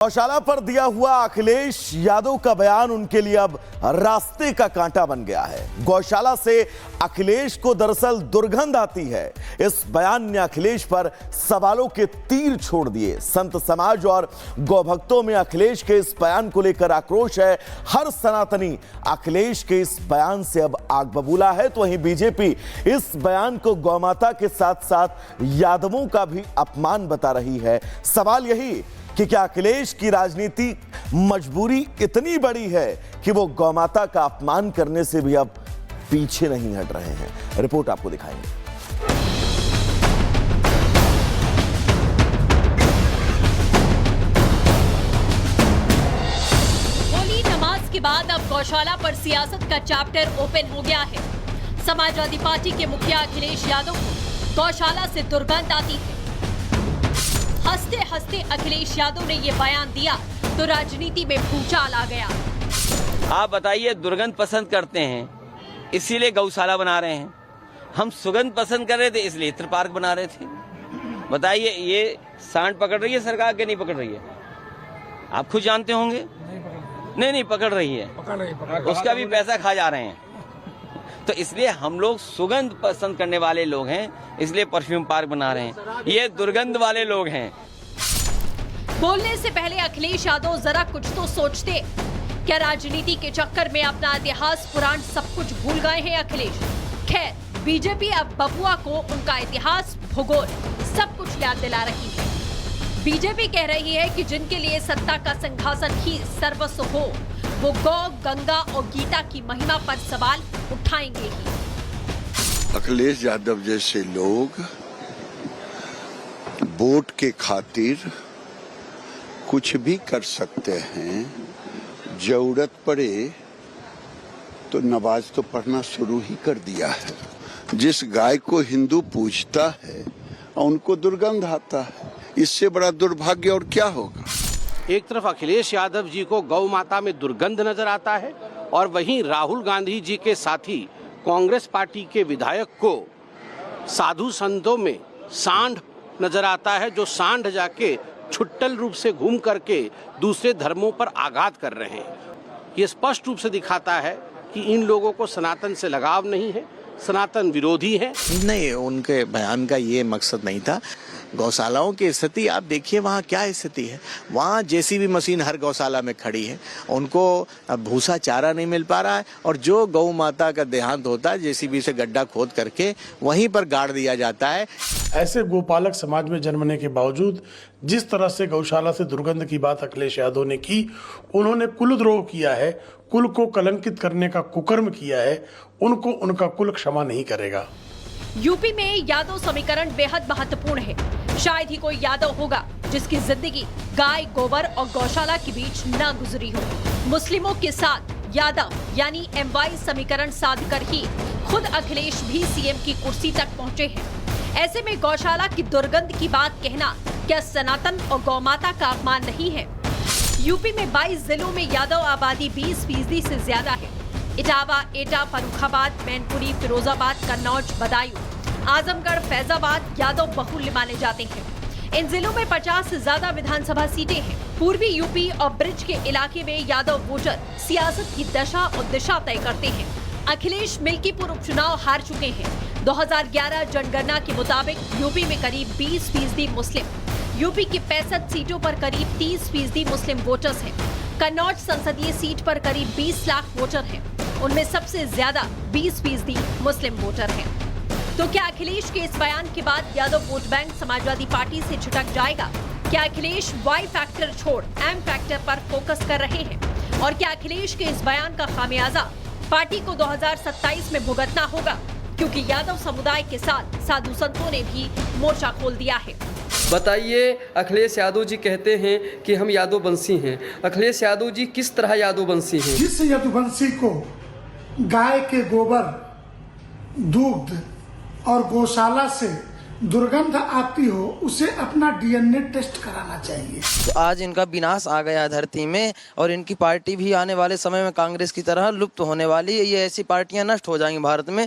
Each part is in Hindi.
गौशाला पर दिया हुआ अखिलेश यादव का बयान उनके लिए अब रास्ते का कांटा बन गया है। गौशाला से अखिलेश को दरअसल दुर्गंध आती है। इस बयान ने अखिलेश पर सवालों के तीर छोड़ दिए। संत समाज और गौभक्तों में अखिलेश के इस बयान को लेकर आक्रोश है। हर सनातनी अखिलेश के इस बयान से अब आग बबूला है, तो वहीं बीजेपी इस बयान को गौमाता के साथ साथ यादवों का भी अपमान बता रही है। सवाल यही कि क्या अखिलेश की राजनीति मजबूरी इतनी बड़ी है कि वो गौमाता का अपमान करने से भी अब पीछे नहीं हट रहे हैं। रिपोर्ट आपको दिखाएंगे। होली नमाज के बाद अब गौशाला पर सियासत का चैप्टर ओपन हो गया है। समाजवादी पार्टी के मुखिया अखिलेश यादव को गौशाला से दुर्गंध आती है। हंसते हंसते अखिलेश यादव ने ये बयान दिया तो राजनीति में भूचाल आ गया। आप बताइए, दुर्गंध पसंद करते हैं इसीलिए गौशाला बना रहे हैं। हम सुगंध पसंद कर रहे थे इसलिए इत्र पार्क बना रहे थे। बताइए, ये सांड पकड़ रही है सरकार के नहीं पकड़ रही है? आप खुद जानते होंगे। नहीं पकड़ रही है, उसका भी पैसा खा जा रहे हैं। तो इसलिए हम लोग सुगंध पसंद करने वाले लोग हैं, इसलिए परफ्यूम पार्क बना रहे हैं। ये दुर्गंध वाले लोग हैं। बोलने से पहले अखिलेश यादव जरा कुछ तो सोचते। क्या राजनीति के चक्कर में अपना इतिहास पुराण सब कुछ भूल गए हैं अखिलेश? खैर, बीजेपी अब बबुआ को उनका इतिहास, भूगोल सब कुछ याद दिला रही है। बीजेपी कह रही है कि जिनके लिए सत्ता का सिंहासन ही सर्वस्व हो, वो गौ, गंगा और गीता की महिमा पर सवाल उठाएंगे ही। अखिलेश यादव जैसे लोग वोट के खातिर कुछ भी कर सकते हैं। जरूरत पड़े तो नमाज तो पढ़ना शुरू ही कर दिया है। जिस गाय को हिंदू पूजता है उनको दुर्गंध आता है, इससे बड़ा दुर्भाग्य और क्या होगा। एक तरफ अखिलेश यादव जी को गौ माता में दुर्गंध नजर आता है और वहीं राहुल गांधी जी के साथी कांग्रेस पार्टी के विधायक को साधु संतों में सांड नजर आता है, जो सांड जाके छुट्टल रूप से घूम करके दूसरे धर्मों पर आघात कर रहे हैं। ये स्पष्ट रूप से दिखाता है कि इन लोगों को सनातन से लगाव नहीं है, सनातन विरोधी है। नहीं, उनके बयान का ये मकसद नहीं था। गौशालाओं की स्थिति आप देखिए, वहाँ क्या स्थिति है। वहाँ जेसीबी मशीन हर गौशाला में खड़ी है, उनको भूसा चारा नहीं मिल पा रहा है, और जो गौ माता का देहांत होता है जेसीबी से गड्ढा खोद करके वहीं पर गाड़ दिया जाता है। ऐसे गोपालक समाज में जन्मने के बावजूद जिस तरह से गौशाला से दुर्गंध की बात अखिलेश यादव ने की, उन्होंने कुलद्रोह किया है, कुल को कलंकित करने का कुकर्म किया है। उनको उनका कुल क्षमा नहीं करेगा। यूपी में यादव समीकरण बेहद महत्वपूर्ण है। शायद ही कोई यादव होगा जिसकी जिंदगी गाय, गोबर और गौशाला के बीच न गुजरी हो। मुस्लिमों के साथ यादव यानी MY समीकरण साधकर ही खुद अखिलेश भी CM की कुर्सी तक पहुंचे हैं। ऐसे में गौशाला की दुर्गंध की बात कहना क्या सनातन और गौमाता का अपमान नहीं है? यूपी में 22 जिलों में यादव आबादी 20% से ज्यादा है। इटावा, एटा, फर्रुखाबाद, मैनपुरी, फिरोजाबाद, कन्नौज, बदायूं, आजमगढ़, फैजाबाद यादव बहुल्य माने जाते हैं। इन जिलों में 50 से ज्यादा विधानसभा सीटें हैं। पूर्वी यूपी और ब्रिज के इलाके में यादव वोटर सियासत की दशा और दिशा तय करते हैं। अखिलेश मिल्कीपुर उपचुनाव हार चुके हैं। 2011 जनगणना के मुताबिक यूपी में करीब 20% मुस्लिम, यूपी की 65 सीटों पर करीब 30% मुस्लिम वोटर्स हैं। कन्नौज संसदीय सीट पर करीब 20 लाख वोटर हैं, उनमें सबसे ज्यादा 20% मुस्लिम वोटर हैं। तो क्या अखिलेश के इस बयान के बाद Yadav vote bank Samajwadi party से छिटक जाएगा? क्या अखिलेश Y फैक्टर छोड़ M फैक्टर पर फोकस कर रहे हैं? और क्या अखिलेश के इस बयान का खामियाजा पार्टी को 2027 में भुगतना होगा? क्योंकि यादव समुदाय के साथ साधु संतों ने भी मोर्चा खोल दिया है। बताइए, अखिलेश यादव जी कहते हैं कि हम यादववंशी हैं। अखिलेश यादव जी किस तरह यादववंशी हैं? जिस यादववंशी को गाय के गोबर, दूध और गौशाला से दुर्गंध आती हो, उसे अपना DNA टेस्ट कराना चाहिए। तो आज इनका विनाश आ गया धरती में, और इनकी पार्टी भी आने वाले समय में कांग्रेस की तरह लुप्त होने वाली है। ये ऐसी पार्टियां नष्ट हो जाएंगी भारत में।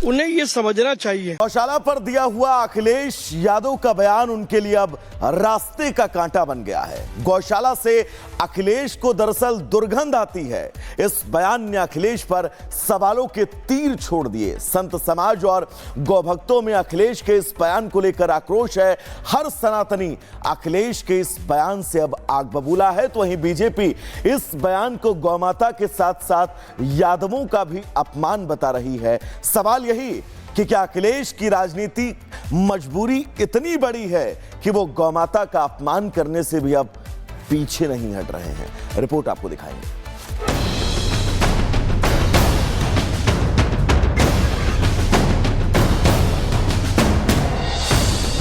उन्हें ये समझना चाहिए। गौशाला पर दिया हुआ अखिलेश यादव का बयान उनके लिए अब रास्ते का कांटा बन गया है। गौशाला से अखिलेश को दरअसल दुर्गंध आती है। इस बयान ने अखिलेश पर सवालों के तीर छोड़ दिए। संत समाज और गौभक्तों में अखिलेश के इस बयान को लेकर आक्रोश है। हर सनातनी अखिलेश के इस बयान से अब आग बबूला है, तो वहीं बीजेपी इस बयान को गौमाता के साथ साथ यादवों का भी अपमान बता रही है। सवाल यही कि क्या अखिलेश की राजनीति मजबूरी इतनी बड़ी है कि वो गौमाता का अपमान करने से भी अब पीछे नहीं हट रहे हैं। रिपोर्ट आपको दिखाएंगे।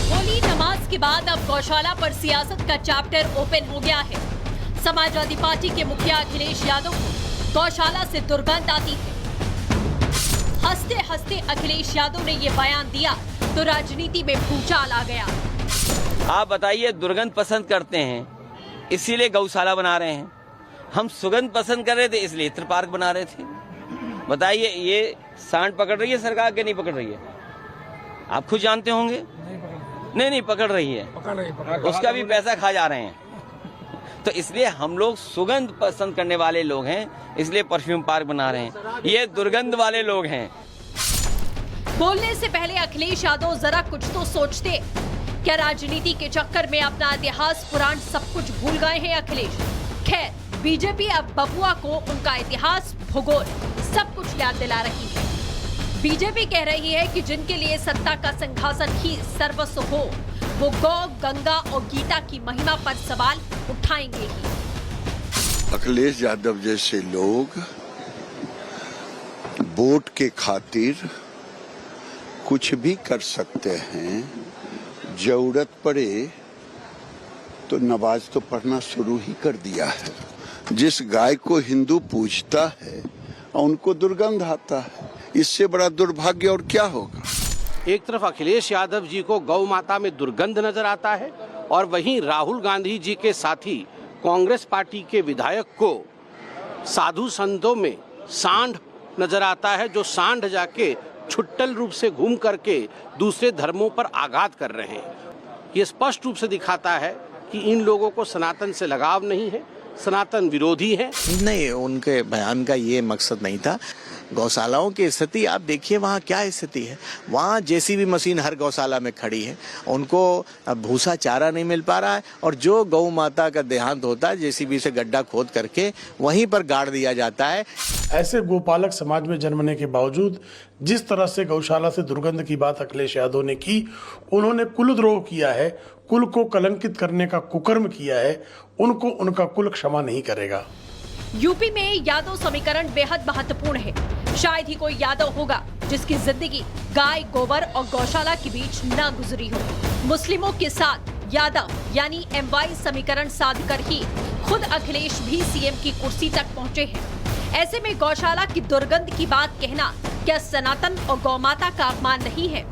होली नमाज के बाद अब गौशाला पर सियासत का चैप्टर ओपन हो गया है। समाजवादी पार्टी के मुखिया अखिलेश यादव को गौशाला से दुर्गंध आती है। हंसते हंसते अखिलेश यादव ने ये बयान दिया तो राजनीति में भूचाल आ गया। आप बताइए, दुर्गंध पसंद करते हैं इसीलिए गौशाला बना रहे हैं। हम सुगंध पसंद कर रहे थे इसलिए इत्र पार्क बना रहे थे। बताइए, ये सांड पकड़ रही है सरकार के नहीं पकड़ रही है? आप खुद जानते होंगे। नहीं पकड़ रही है, उसका भी पैसा खा जा रहे हैं। तो इसलिए हम लोग सुगंध पसंद करने वाले लोग हैं, इसलिए परफ्यूम पार्क बना रहे हैं। ये दुर्गंध वाले लोग हैं। बोलने से पहले अखिलेश यादव जरा कुछ तो सोचते। क्या राजनीति के चक्कर में अपना इतिहास पुराण सब कुछ भूल गए हैं अखिलेश? खैर, बीजेपी अब बबुआ को उनका इतिहास, भूगोल सब कुछ याद दिला रही है। बीजेपी कह रही है कि जिनके लिए सत्ता का सिंहासन ही सर्वस्व हो, वो गौ, गंगा और गीता की महिमा पर सवाल उठाएंगे ही। अखिलेश यादव जैसे लोग वोट के खातिर कुछ भी कर सकते हैं। जरूरत पड़े तो नमाज तो पढ़ना शुरू ही कर दिया है। जिस गाय को हिंदू पूजता है उनको दुर्गंध आता है। इससे बड़ा दुर्भाग्य और क्या होगा। एक तरफ अखिलेश यादव जी को गौ माता में दुर्गंध नजर आता है और वहीं राहुल गांधी जी के साथी कांग्रेस पार्टी के विधायक को साधु संतों में सांड नजर आता है, जो सांड जाके छुट्टल रूप से घूम करके दूसरे धर्मों पर आघात कर रहे हैं। ये स्पष्ट रूप से दिखाता है कि इन लोगों को सनातन से लगाव नहीं है, सनातन विरोधी है। नहीं, उनके बयान का ये मकसद नहीं था। गौशालाओं की स्थिति आप देखिए, वहाँ क्या स्थिति है। वहाँ जेसीबी मशीन हर गौशाला में खड़ी है, उनको भूसा चारा नहीं मिल पा रहा है, और जो गौ माता का देहांत होता है जेसीबी से गड्ढा खोद करके वहीं पर गाड़ दिया जाता है। ऐसे गोपालक समाज में जन्मने के बावजूद जिस तरह से गौशाला से दुर्गंध की बात अखिलेश यादव ने की, उन्होंने कुलद्रोह किया है, कुल को कलंकित करने का कुकर्म किया है, उनको उनका कुल क्षमा नहीं करेगा। यूपी में यादव समीकरण बेहद महत्वपूर्ण है। शायद ही कोई यादव होगा जिसकी जिंदगी गाय, गोबर और गौशाला के बीच न गुजरी हो। मुस्लिमों के साथ यादव यानी MY समीकरण साधकर ही खुद अखिलेश भी CM की कुर्सी तक पहुंचे हैं। ऐसे में गौशाला की दुर्गंध की बात कहना क्या सनातन और गौमाता का अपमान नहीं है?